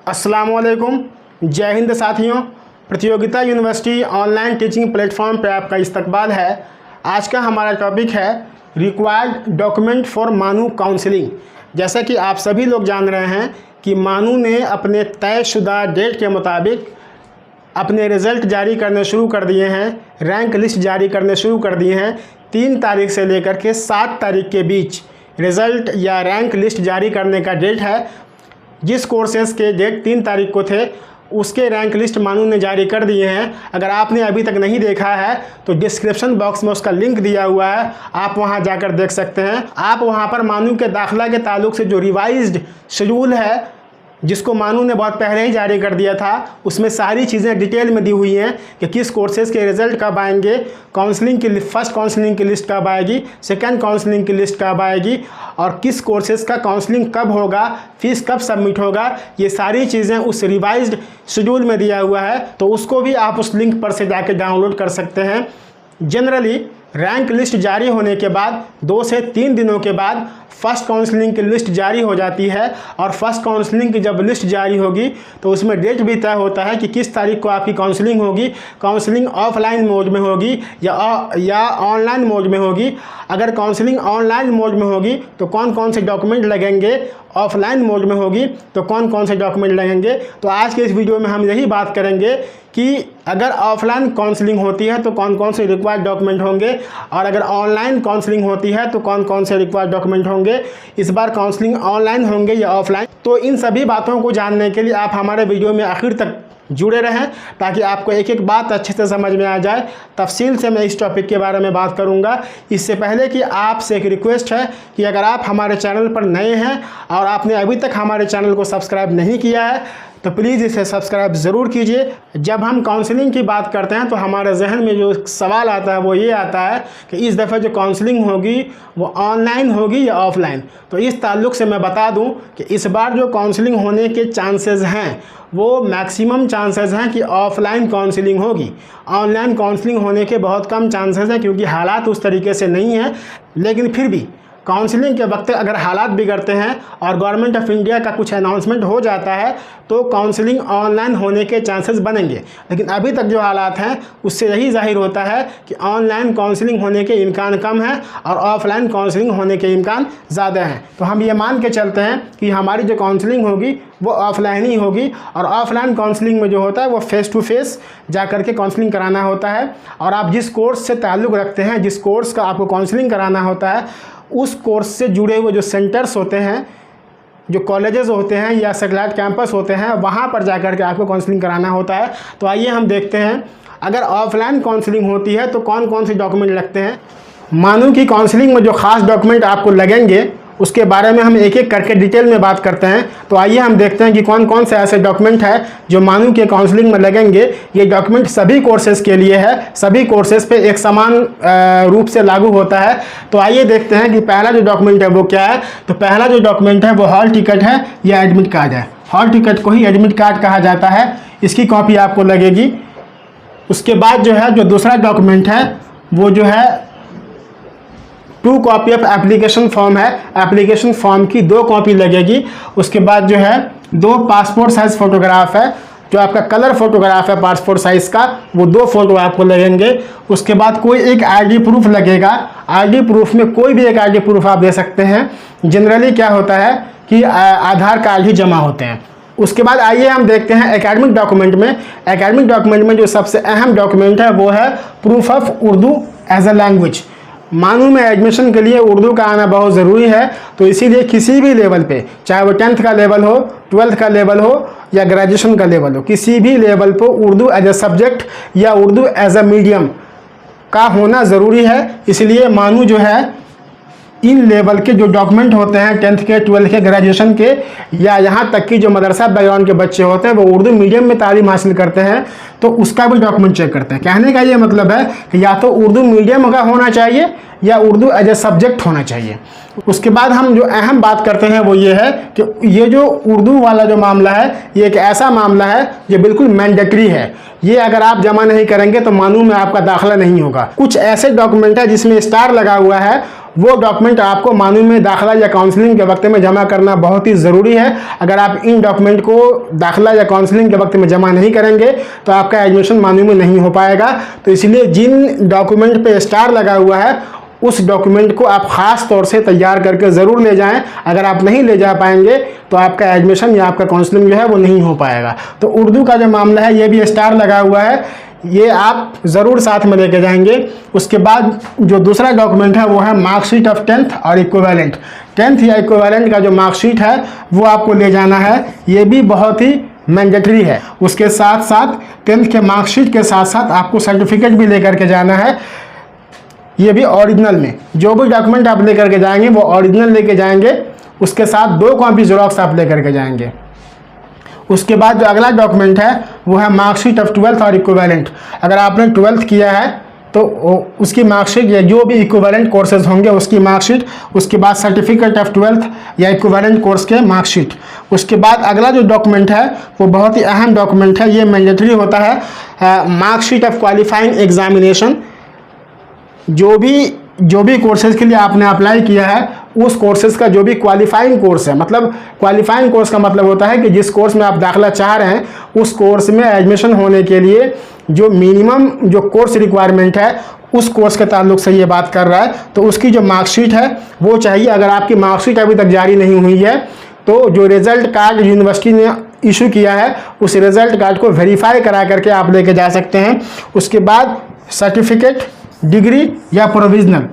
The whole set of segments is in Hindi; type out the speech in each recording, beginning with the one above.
अस्सलाम वालेकुम, जय हिंद साथियों। प्रतियोगिता यूनिवर्सिटी ऑनलाइन टीचिंग प्लेटफॉर्म पे आपका इस्तकबाल है। आज का हमारा टॉपिक है रिक्वायर्ड डॉक्यूमेंट फॉर मानू काउंसलिंग। जैसा कि आप सभी लोग जान रहे हैं कि मानू ने अपने तयशुदा डेट के मुताबिक अपने रिज़ल्ट जारी करने शुरू कर दिए हैं, रैंक लिस्ट जारी करने शुरू कर दिए हैं। 3 तारीख से लेकर के 7 तारीख के बीच रिज़ल्ट या रैंक लिस्ट जारी करने का डेट है। जिस कोर्सेज़ के डेट 3 तारीख को थे उसके रैंक लिस्ट मानू ने जारी कर दिए हैं। अगर आपने अभी तक नहीं देखा है तो डिस्क्रिप्शन बॉक्स में उसका लिंक दिया हुआ है, आप वहां जाकर देख सकते हैं। आप वहां पर मानू के दाखिला के ताल्लुक से जो रिवाइज्ड शेड्यूल है जिसको मानू ने बहुत पहले ही जारी कर दिया था, उसमें सारी चीज़ें डिटेल में दी हुई हैं कि किस कोर्सेज़ के रिज़ल्ट कब आएंगे, काउंसलिंग की फर्स्ट काउंसलिंग की लिस्ट कब आएगी, सेकंड काउंसलिंग की लिस्ट कब आएगी और किस कोर्सेज़ का काउंसलिंग कब होगा, फीस कब सबमिट होगा। ये सारी चीज़ें उस रिवाइज्ड शेड्यूल में दिया हुआ है, तो उसको भी आप उस लिंक पर से जाके डाउनलोड कर सकते हैं। जनरली रैंक लिस्ट जारी होने के बाद 2 से 3 दिनों के बाद फर्स्ट काउंसलिंग की लिस्ट जारी हो जाती है और फर्स्ट काउंसलिंग की जब लिस्ट जारी होगी तो उसमें डेट भी तय होता है कि किस तारीख को आपकी काउंसलिंग होगी। काउंसलिंग ऑफलाइन मोड में होगी या ऑनलाइन मोड में होगी। अगर काउंसलिंग ऑनलाइन मोड में होगी तो कौन कौन से डॉक्यूमेंट लगेंगे, ऑफलाइन मोड में होगी तो कौन कौन से डॉक्यूमेंट लगेंगे। तो आज के इस वीडियो में हम यही बात करेंगे कि अगर ऑफलाइन काउंसलिंग होती है तो कौन कौन से रिक्वायर्ड डॉक्यूमेंट होंगे और अगर ऑनलाइन काउंसलिंग होती है तो कौन कौन से रिक्वायर्ड डॉक्यूमेंट होंगे। इस बार काउंसलिंग ऑनलाइन होंगे या ऑफलाइन, तो इन सभी बातों को जानने के लिए आप हमारे वीडियो में आखिर तक जुड़े रहें ताकि आपको एक एक बात अच्छे से समझ में आ जाए। तफसील से मैं इस टॉपिक के बारे में बात करूंगा। इससे पहले कि आपसे एक रिक्वेस्ट है कि अगर आप हमारे चैनल पर नए हैं और आपने अभी तक हमारे चैनल को सब्सक्राइब नहीं किया है तो प्लीज़ इसे सब्सक्राइब ज़रूर कीजिए। जब हम काउंसलिंग की बात करते हैं तो हमारे जहन में जो सवाल आता है वो ये आता है कि इस दफ़ा जो काउंसलिंग होगी वो ऑनलाइन होगी या ऑफलाइन। तो इस ताल्लुक़ से मैं बता दूं कि इस बार जो काउंसलिंग होने के चांसेस हैं वो मैक्सिमम चांसेस हैं कि ऑफलाइन काउंसलिंग होगी। ऑनलाइन काउंसलिंग होने के बहुत कम चांसेस हैं क्योंकि हालात उस तरीके से नहीं हैं। लेकिन फिर भी काउंसलिंग के वक्त अगर हालात बिगड़ते हैं और गवर्नमेंट ऑफ इंडिया का कुछ अनाउंसमेंट हो जाता है तो काउंसलिंग ऑनलाइन होने के चांसेस बनेंगे। लेकिन अभी तक जो हालात हैं उससे यही जाहिर होता है कि ऑनलाइन काउंसलिंग होने के इम्कान कम हैं और ऑफलाइन काउंसलिंग होने के इम्कान ज़्यादा हैं। तो हम ये मान के चलते हैं कि हमारी जो काउंसलिंग होगी वो ऑफलाइन ही होगी और ऑफलाइन काउंसलिंग में जो होता है वो फेस टू फेस जा कर के काउंसलिंग कराना होता है। और आप जिस कोर्स से ताल्लुक़ रखते हैं, जिस कोर्स का आपको काउंसलिंग कराना होता है, उस कोर्स से जुड़े हुए जो सेंटर्स होते हैं, जो कॉलेजेस होते हैं या सैटेलाइट कैंपस होते हैं, वहाँ पर जाकर के आपको काउंसलिंग कराना होता है। तो आइए हम देखते हैं अगर ऑफलाइन काउंसलिंग होती है तो कौन कौन से डॉक्यूमेंट लगते हैं। मानू की काउंसलिंग में जो ख़ास डॉक्यूमेंट आपको लगेंगे उसके बारे में हम एक एक करके डिटेल में बात करते हैं। तो आइए हम देखते हैं कि कौन कौन से ऐसे डॉक्यूमेंट हैं जो मानू के काउंसलिंग में लगेंगे। ये डॉक्यूमेंट सभी कोर्सेज़ के लिए है, सभी कोर्सेज़ पे एक समान रूप से लागू होता है। तो आइए देखते हैं कि पहला जो डॉक्यूमेंट है वो क्या है। तो पहला जो डॉक्यूमेंट है वो हॉल टिकट है या एडमिट कार्ड है। हॉल टिकट को ही एडमिट कार्ड कहा जाता है, इसकी कॉपी आपको लगेगी। उसके बाद जो है जो दूसरा डॉक्यूमेंट है वो जो है 2 कॉपी ऑफ एप्लीकेशन फॉर्म है। एप्लीकेशन फॉर्म की 2 कॉपी लगेगी। उसके बाद जो है 2 पासपोर्ट साइज़ फ़ोटोग्राफ है, जो आपका कलर फोटोग्राफ है पासपोर्ट साइज़ का, वो 2 फ़ोटो आपको लगेंगे। उसके बाद कोई एक आईडी प्रूफ लगेगा। आईडी प्रूफ में कोई भी एक आईडी प्रूफ आप दे सकते हैं। जनरली क्या होता है कि आधार कार्ड ही जमा होते हैं। उसके बाद आइए हम देखते हैं एकेडमिक डॉक्यूमेंट में। एकेडमिक डॉक्यूमेंट में जो सबसे अहम डॉक्यूमेंट है वो है proof of Urdu as a language. MANUU में एडमिशन के लिए उर्दू का आना बहुत ज़रूरी है, तो इसीलिए किसी भी लेवल पे, चाहे वो 10th का लेवल हो, 12th का लेवल हो या ग्रेजुएशन का लेवल हो, किसी भी लेवल पर उर्दू एज अ सब्जेक्ट या उर्दू एज अ मीडियम का होना ज़रूरी है। इसलिए मानू जो है इन लेवल के जो डॉक्यूमेंट होते हैं 10th के, 12th के, ग्रेजुएशन के या यहाँ तक कि जो मदरसा बैकग्राउंड के बच्चे होते हैं वो उर्दू मीडियम में तालीम हासिल करते हैं तो उसका भी डॉक्यूमेंट चेक करते हैं। कहने का ये मतलब है कि या तो उर्दू मीडियम का होना चाहिए या उर्दू एज ए सब्जेक्ट होना चाहिए। उसके बाद हम जो अहम बात करते हैं वो ये है कि ये जो उर्दू वाला जो मामला है ये एक ऐसा मामला है जो बिल्कुल मैंडेटरी है। ये अगर आप जमा नहीं करेंगे तो मानू में आपका दाखिला नहीं होगा। कुछ ऐसे डॉक्यूमेंट है जिसमें स्टार लगा हुआ है, वो डॉक्यूमेंट आपको मानू में दाखिला या काउंसलिंग के वक्त में जमा करना बहुत ही ज़रूरी है। अगर आप इन डॉक्यूमेंट को दाखिला या काउंसलिंग के वक्त में जमा नहीं करेंगे तो आपका एडमिशन मानू में नहीं हो पाएगा। तो इसलिए जिन डॉक्यूमेंट पे स्टार लगा हुआ है उस डॉक्यूमेंट को आप ख़ास तौर से तैयार करके ज़रूर ले जाएं। अगर आप नहीं ले जा पाएंगे तो आपका एडमिशन या आपका काउंसलिंग जो है वो नहीं हो पाएगा। तो उर्दू का जो मामला है ये भी स्टार लगा हुआ है, ये आप ज़रूर साथ में लेके जाएंगे। उसके बाद जो दूसरा डॉक्यूमेंट है वो है मार्कशीट ऑफ 10th और इक्विवेलेंट। 10th या इक्विवेलेंट का जो मार्कशीट है वो आपको ले जाना है, ये भी बहुत ही मैंडेटरी है। उसके साथ साथ 10th के मार्कशीट के साथ साथ आपको सर्टिफिकेट भी लेकर के जाना है, ये भी ओरिजिनल में। जो भी डॉक्यूमेंट आप लेकर के जाएंगे वो ओरिजिनल लेके जाएंगे, उसके साथ 2 कॉपी जेरॉक्स आप लेकर के जाएंगे। उसके बाद जो अगला डॉक्यूमेंट है वो है मार्कशीट ऑफ 12th और इक्विवेलेंट। अगर आपने 12th किया है तो उसकी मार्कशीट या जो भी इक्विवेलेंट कोर्सेज होंगे उसकी मार्कशीट, उसके बाद सर्टिफिकेट ऑफ 12th या इक्विवेलेंट कोर्स के मार्कशीट। उसके बाद अगला जो डॉक्यूमेंट है वो बहुत ही अहम डॉक्यूमेंट है, ये मैंडेटरी होता है, मार्कशीट ऑफ क्वालिफाइंग एग्जामिनेशन। जो भी कोर्सेज के लिए आपने अप्लाई किया है उस कोर्सेज का जो भी क्वालिफाइंग कोर्स है, मतलब क्वालिफाइंग कोर्स का मतलब होता है कि जिस कोर्स में आप दाखिला चाह रहे हैं उस कोर्स में एडमिशन होने के लिए जो मिनिमम जो कोर्स रिक्वायरमेंट है उस कोर्स के ताल्लुक से ये बात कर रहा है। तो उसकी जो मार्कशीट है वो चाहिए। अगर आपकी मार्कशीट अभी तक जारी नहीं हुई है तो जो रिज़ल्ट कार्ड यूनिवर्सिटी ने इशू किया है उस रिज़ल्ट कार्ड को वेरीफाई करा करके आप लेके जा सकते हैं। उसके बाद सर्टिफिकेट, डिग्री या प्रोविजनल,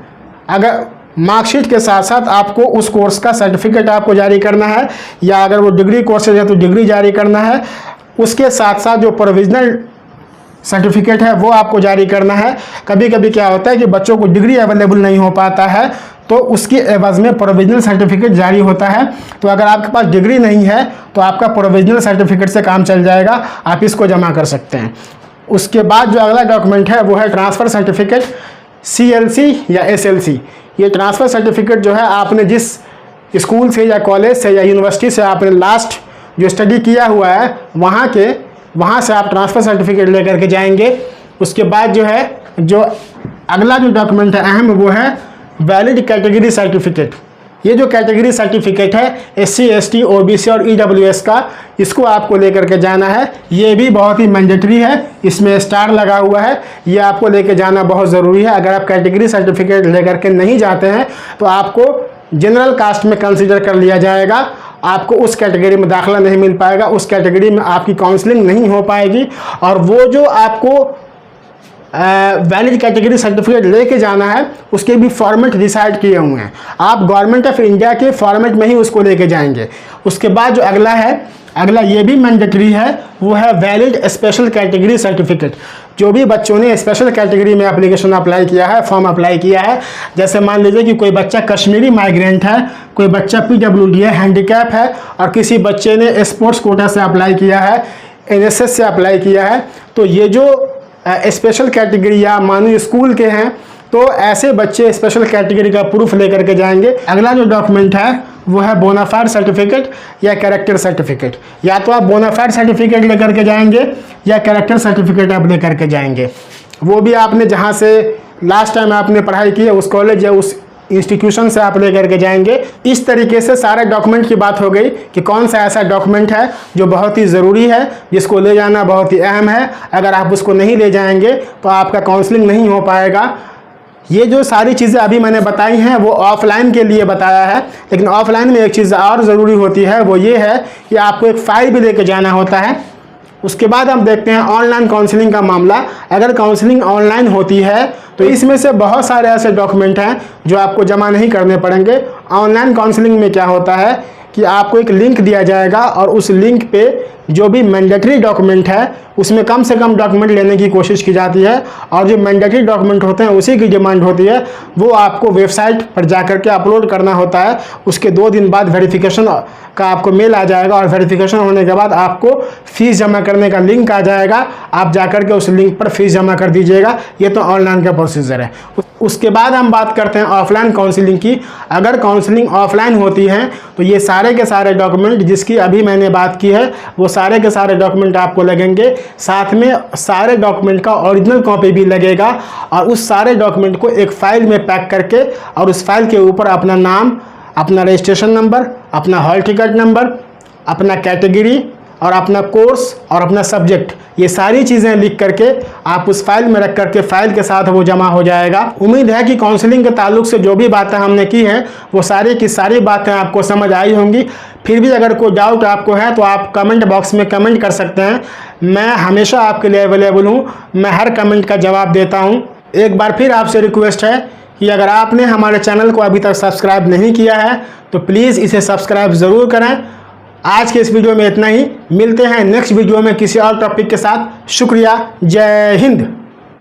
अगर मार्कशीट के साथ साथ आपको उस कोर्स का सर्टिफिकेट आपको जारी करना है, या अगर वो डिग्री कोर्सेज है तो डिग्री जारी करना है। उसके साथ साथ जो प्रोविजनल सर्टिफिकेट है वो आपको जारी करना है। कभी कभी क्या होता है कि बच्चों को डिग्री अवेलेबल नहीं हो पाता है तो उसके एवज में प्रोविजनल सर्टिफिकेट जारी होता है। तो अगर आपके पास डिग्री नहीं है तो आपका प्रोविजनल सर्टिफिकेट से काम चल जाएगा, आप इसको जमा कर सकते हैं। उसके बाद जो अगला डॉक्यूमेंट है वो है ट्रांसफ़र सर्टिफिकेट, CLC या SLC। ये ट्रांसफ़र सर्टिफिकेट जो है आपने जिस स्कूल से या कॉलेज से या यूनिवर्सिटी से आपने लास्ट जो स्टडी किया हुआ है वहाँ से आप ट्रांसफ़र सर्टिफिकेट लेकर के जाएंगे। उसके बाद जो अगला जो डॉक्यूमेंट है अहम वो है वैलिड कैटेगरी सर्टिफिकेट। ये जो कैटेगरी सर्टिफिकेट है SC, ST, OBC और EWS का, इसको आपको लेकर के जाना है। ये भी बहुत ही मैंडेटरी है, इसमें स्टार लगा हुआ है, ये आपको लेकर जाना बहुत ज़रूरी है। अगर आप कैटेगरी सर्टिफिकेट लेकर के नहीं जाते हैं तो आपको जनरल कास्ट में कंसिडर कर लिया जाएगा, आपको उस कैटेगरी में दाखिला नहीं मिल पाएगा, उस कैटेगरी में आपकी काउंसलिंग नहीं हो पाएगी। और वो जो आपको वैलिड कैटेगरी सर्टिफिकेट लेके जाना है उसके भी फॉर्मेट डिसाइड किए हुए हैं, आप गवर्नमेंट ऑफ इंडिया के फॉर्मेट में ही उसको लेके जाएंगे। उसके बाद जो अगला ये भी मैंडेटरी है वो है वैलिड स्पेशल कैटेगरी सर्टिफिकेट। जो भी बच्चों ने स्पेशल कैटेगरी में एप्लीकेशन अप्लाई किया है, फॉर्म अप्लाई किया है, जैसे मान लीजिए कि कोई बच्चा कश्मीरी माइग्रेंट है, कोई बच्चा PWD है, हैंडीकैप है, और किसी बच्चे ने स्पोर्ट्स कोटा से अप्लाई किया है, NSS से अप्लाई किया है, तो ये जो स्पेशल कैटेगरी या मानो स्कूल के हैं तो ऐसे बच्चे स्पेशल कैटेगरी का प्रूफ लेकर के जाएंगे। अगला जो डॉक्यूमेंट है वो है बोनाफाइड सर्टिफिकेट या कैरेक्टर सर्टिफिकेट। या तो आप बोनाफाइड सर्टिफिकेट लेकर के जाएंगे या कैरेक्टर सर्टिफिकेट आप लेकर के जाएंगे। वो भी आपने जहाँ से लास्ट टाइम आपने पढ़ाई की है उस कॉलेज या उस इंस्टीट्यूशन से आप लेकर के जाएंगे। इस तरीके से सारे डॉक्यूमेंट की बात हो गई कि कौन सा ऐसा डॉक्यूमेंट है जो बहुत ही ज़रूरी है, जिसको ले जाना बहुत ही अहम है। अगर आप उसको नहीं ले जाएंगे तो आपका काउंसलिंग नहीं हो पाएगा। ये जो सारी चीज़ें अभी मैंने बताई हैं वो ऑफलाइन के लिए बताया है, लेकिन ऑफलाइन में एक चीज़ और ज़रूरी होती है, वो ये है कि आपको एक फ़ाइल भी लेके जाना होता है। उसके बाद हम देखते हैं ऑनलाइन काउंसलिंग का मामला। अगर काउंसलिंग ऑनलाइन होती है तो इसमें से बहुत सारे ऐसे डॉक्यूमेंट हैं जो आपको जमा नहीं करने पड़ेंगे। ऑनलाइन काउंसलिंग में क्या होता है कि आपको एक लिंक दिया जाएगा और उस लिंक पे जो भी मैंडेटरी डॉक्यूमेंट है उसमें कम से कम डॉक्यूमेंट लेने की कोशिश की जाती है और जो मैंडेटरी डॉक्यूमेंट होते हैं उसी की डिमांड होती है। वो आपको वेबसाइट पर जाकर के अपलोड करना होता है। उसके 2 दिन बाद वेरिफिकेशन का आपको मेल आ जाएगा और वेरिफिकेशन होने के बाद आपको फ़ीस जमा करने का लिंक आ जाएगा। आप जाकर के उस लिंक पर फीस जमा कर दीजिएगा। ये तो ऑनलाइन का प्रोसीजर है। उसके बाद हम बात करते हैं ऑफलाइन काउंसलिंग की। अगर काउंसलिंग ऑफलाइन होती है तो ये सारे के सारे डॉक्यूमेंट जिसकी अभी मैंने बात की है वो सारे के सारे डॉक्यूमेंट आपको लगेंगे। साथ में सारे डॉक्यूमेंट का ओरिजिनल कॉपी भी लगेगा और उस सारे डॉक्यूमेंट को एक फ़ाइल में पैक करके और उस फाइल के ऊपर अपना नाम, अपना रजिस्ट्रेशन नंबर, अपना हॉल टिकट नंबर, अपना कैटेगरी और अपना कोर्स और अपना सब्जेक्ट, ये सारी चीज़ें लिख करके आप उस फाइल में रख करके फाइल के साथ वो जमा हो जाएगा। उम्मीद है कि काउंसलिंग के ताल्लुक से जो भी बातें हमने की हैं वो सारी की सारी बातें आपको समझ आई होंगी। फिर भी अगर कोई डाउट आपको है तो आप कमेंट बॉक्स में कमेंट कर सकते हैं। मैं हमेशा आपके लिए अवेलेबल हूँ, मैं हर कमेंट का जवाब देता हूँ। एक बार फिर आपसे रिक्वेस्ट है कि अगर आपने हमारे चैनल को अभी तक सब्सक्राइब नहीं किया है तो प्लीज़ इसे सब्सक्राइब ज़रूर करें। आज के इस वीडियो में इतना ही। मिलते हैं नेक्स्ट वीडियो में किसी और टॉपिक के साथ। शुक्रिया। जय हिंद।